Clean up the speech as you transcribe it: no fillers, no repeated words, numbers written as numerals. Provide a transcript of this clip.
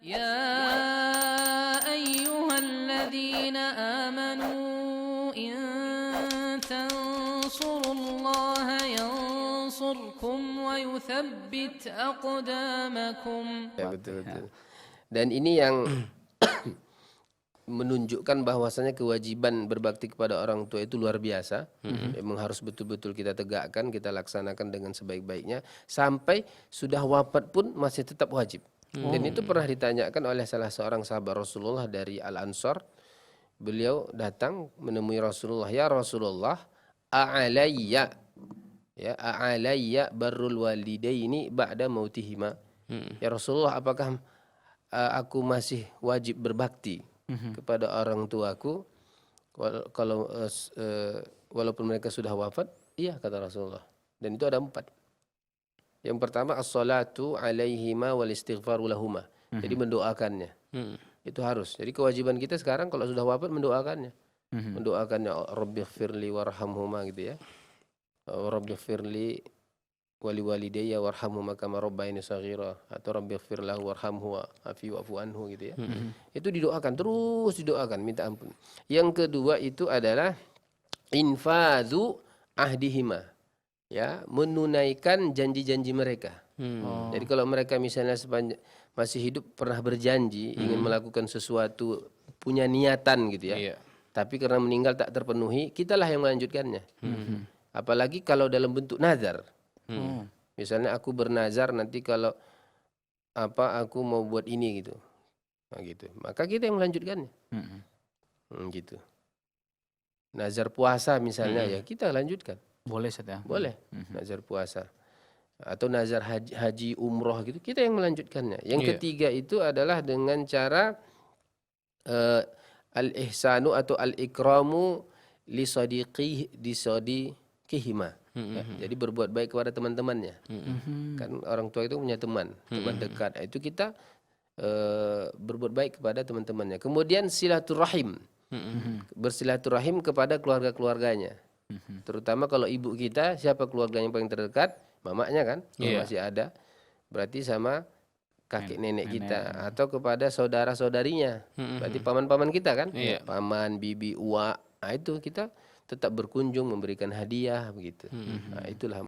يا أيها الذين آمنوا إن تنصروا الله ينصركم ويثبت أقدامكم. Ya, betul. Dan ini yang menunjukkan bahwasanya kewajiban berbakti kepada orang tua itu luar biasa. Memang harus betul-betul kita tegakkan, kita laksanakan dengan sebaik-baiknya sampai sudah wafat pun masih tetap wajib. Dan itu pernah ditanyakan oleh salah seorang sahabat Rasulullah dari Al-Ansar. Beliau datang menemui Rasulullah, "Ya Rasulullah, a'alayya barrul walidaini ba'da mautihima." Ya Rasulullah, apakah aku masih wajib berbakti kepada orang tuaku kalau walaupun mereka sudah wafat? Iya, kata Rasulullah. Dan itu ada 4. Yang pertama, as-salatu alaihima wal istighfaru lahuma. Jadi mendoakannya. Itu harus. Jadi kewajiban kita sekarang kalau sudah wafat mendoakannya. Mendoakannya, rabbighfirli warhamhuma gitu ya. Rabbighfirli wali walidayya warhamhuma kama rabbayani shaghira, atau rabbighfir lahu warhamhu afi wa'fu anhu gitu ya. Itu didoakan, terus didoakan, minta ampun. Yang kedua itu adalah infadhu ahdihima. Ya, menunaikan janji-janji mereka. Jadi kalau mereka misalnya masih hidup pernah berjanji ingin melakukan sesuatu, punya niatan gitu ya. Tapi karena meninggal tak terpenuhi, kitalah yang melanjutkannya. Apalagi kalau dalam bentuk nazar. Misalnya aku bernazar nanti kalau aku mau buat ini gitu. Nah, gitu. Maka kita yang melanjutkannya. Gitu. Nazar puasa misalnya ya kita lanjutkan. Boleh Ustaz ya? Boleh. Nazar puasa. Atau nazar haji umroh gitu, kita yang melanjutkannya. Yang ketiga itu adalah dengan cara al-ihsanu atau al-ikramu li sadiqihima. Jadi berbuat baik kepada teman-temannya. Kan orang tua itu punya teman dekat. Itu kita berbuat baik kepada teman-temannya. Kemudian silaturahim. Bersilaturahim kepada keluarga-keluarganya. Terutama kalau ibu kita, siapa keluarga yang paling terdekat? Mamanya kan, kalau masih ada. Berarti sama kakek nenek kita, atau kepada saudara-saudarinya. Berarti paman-paman kita kan? Paman, bibi, uwa. Nah, itu kita tetap berkunjung, memberikan hadiah begitu. Nah, itulah